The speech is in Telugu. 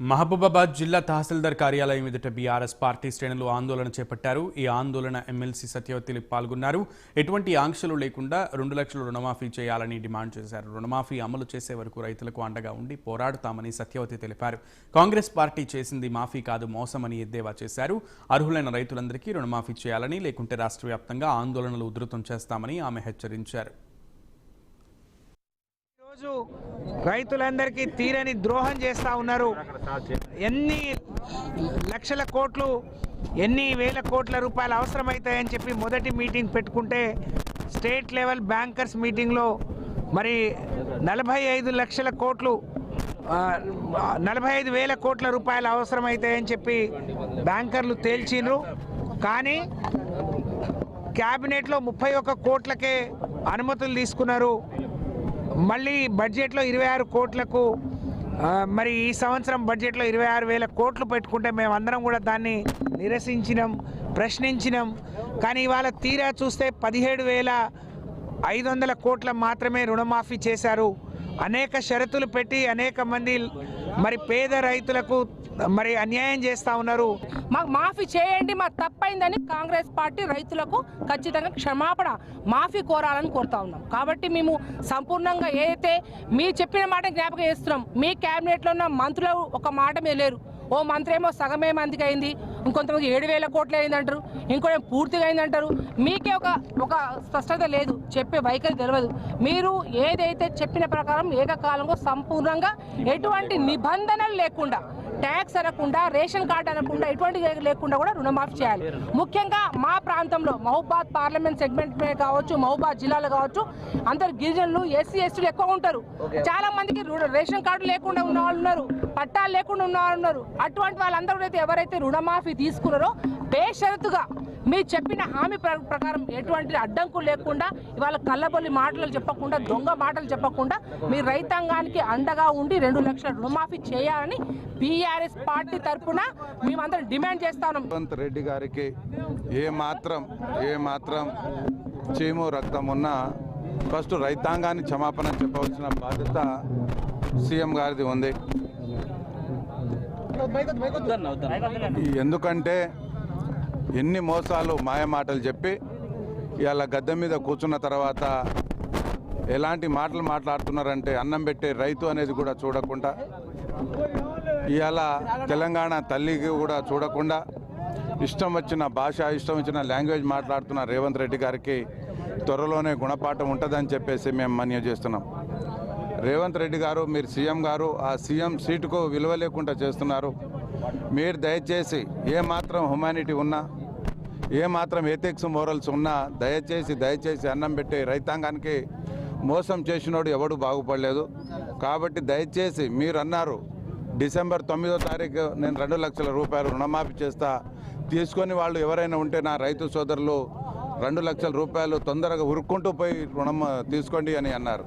మహబూబాబాద్ జిల్లా తహసీల్దార్ కార్యాలయం ఎదుట బీఆర్ఎస్ పార్టీ శ్రేణులు ఆందోళన చేపట్టారు. ఈ ఆందోళన ఎమ్మెల్సీ సత్యవతి పాల్గొన్నారు. ఎటువంటి ఆంక్షలు లేకుండా 2 లక్షల రుణమాఫీ చేయాలని డిమాండ్ చేశారు. రుణమాఫీ అమలు చేసే వరకు రైతులకు అండగా ఉండి పోరాడుతామని సత్యవతి తెలిపారు. కాంగ్రెస్ పార్టీ చేసింది మాఫీ కాదు మోసమని ఎద్దేవా చేశారు. అర్హులైన రైతులందరికీ రుణమాఫీ చేయాలని, లేకుంటే రాష్ట్ర వ్యాప్తంగా ఆందోళనలు ఉధృతం చేస్తామని ఆమె హెచ్చరించారు. రైతులందరికీ తీరని ద్రోహం చేస్తూ ఉన్నారు. ఎన్ని లక్షల కోట్లు, ఎన్ని వేల కోట్ల రూపాయలు అవసరమవుతాయని చెప్పి మొదటి మీటింగ్ పెట్టుకుంటే స్టేట్ లెవెల్ బ్యాంకర్స్ మీటింగ్లో మరి 45 లక్షల కోట్లు 45 వేల కోట్ల రూపాయలు అవసరమవుతాయని చెప్పి బ్యాంకర్లు తేల్చిండ్రు. కానీ క్యాబినెట్లో 31 కోట్లకే అనుమతులు తీసుకున్నారు. మళ్ళీ బడ్జెట్లో 26 కోట్లకు మరి ఈ సంవత్సరం బడ్జెట్లో 26,000 కోట్లు పెట్టుకుంటే మేమందరం కూడా దాన్ని నిరసించినాం, ప్రశ్నించినాం. కానీ ఇవాళ తీరా చూస్తే 17,500 కోట్ల మాత్రమే రుణమాఫీ చేశారు. అనేక షరతులు పెట్టి అనేక మంది మరి పేద రైతులకు మరి అన్యాయం చేస్తూ ఉన్నారు. మాకు మాఫీ చేయండి, మా తప్పైందని కాంగ్రెస్ పార్టీ రైతులకు ఖచ్చితంగా క్షమాపణ మాఫీ కోరాలని కోరుతా ఉన్నాం. కాబట్టి మేము సంపూర్ణంగా ఏదైతే మీ చెప్పిన మాట జ్ఞాపకం చేస్తున్నాం. మీ క్యాబినెట్లో ఉన్న మంత్రులు ఒక మాట మీద లేరు. ఓ మంత్రి ఏమో సగమే మందికి అయింది, ఇంకొంతమంది 7,000 కోట్లు అయిందంటారు, ఇంకోటి పూర్తిగా అయిందంటారు. మీకే ఒక స్పష్టత లేదు, చెప్పే వైఖరి తెలియదు. మీరు ఏదైతే చెప్పిన ప్రకారం ఏకకాలంలో సంపూర్ణంగా ఎటువంటి నిబంధనలు లేకుండా, ట్యాక్స్ అనకుండా, రేషన్ కార్డు అనకుండా, ఎటువంటి లేకుండా కూడా రుణమాఫీ చేయాలి. ముఖ్యంగా మా ప్రాంతంలో మహబూబాద్ పార్లమెంట్ సెగ్మెంట్ కావచ్చు, మహబూబాద్ జిల్లాలో కావచ్చు, అందరు గిరిజనులు, ఎస్సీ ఎస్టీలు ఎక్కువ ఉంటారు. చాలా మందికి రేషన్ కార్డు లేకుండా ఉన్న వాళ్ళు ఉన్నారు, పట్టాలు లేకుండా ఉన్న వాళ్ళు ఉన్నారు. అటువంటి వాళ్ళందరూ అయితే ఎవరైతే రుణమాఫీ తీసుకున్నారో బేషరతుగా మీరు చెప్పిన హామీ ప్రకారం ఎటువంటి అడ్డంకులు లేకుండా, ఇవాళ కళ్ళబొల్లి మాటలు చెప్పకుండా, దొంగ మాటలు చెప్పకుండా మీరు రైతాంగానికి అండగా ఉండి 2 లక్షల రుణమాఫీ చేయాలని బీఆర్ఎస్ పార్టీ తరఫున మేమందరం డిమాండ్ చేస్తాం. రేవంత్ రెడ్డి గారికి ఏ మాత్రం చీము రక్తం ఉన్నా ఫస్ట్ రైతాంగాన్ని క్షమాపణ చెప్పవలసిన బాధ్యత సీఎం గారిది ఉంది. ఎందుకంటే ఎన్ని మోసాలు మాయమాటలు చెప్పి ఇవాళ గద్దె మీద కూర్చున్న తర్వాత ఎలాంటి మాటలు మాట్లాడుతున్నారంటే అన్నం పెట్టే రైతు అనేది కూడా చూడకుండా, ఇవాళ తెలంగాణ తల్లికి కూడా చూడకుండా ఇష్టం వచ్చిన భాష, ఇష్టం వచ్చిన లాంగ్వేజ్ మాట్లాడుతున్న రేవంత్ రెడ్డి గారికి త్వరలోనే గుణపాఠం ఉంటుందని చెప్పేసి మేము మనవి చేస్తున్నాం. రేవంత్ రెడ్డి గారు, మీరు సీఎం గారు, ఆ సీఎం సీటుకు విలువ లేకుండా చేస్తున్నారు. మీరు దయచేసి ఏమాత్రం హ్యుమానిటీ ఉన్నా, ఏమాత్రం ఎథిక్స్ మోరల్స్ ఉన్నా దయచేసి అన్నం పెట్టే రైతాంగానికి మోసం చేసినోడు ఎవడు బాగుపడలేదు. కాబట్టి దయచేసి మీరు అన్నారు డిసెంబర్ 9వ తారీఖు నేను 2 లక్షల రూపాయలు రుణమాఫీ చేస్తా, తీసుకొని వాళ్ళు ఎవరైనా ఉంటే నా రైతు సోదరులు 2 లక్షల రూపాయలు తొందరగా ఉరుక్కుంటూ పోయి రుణం తీసుకోండి అని అన్నారు.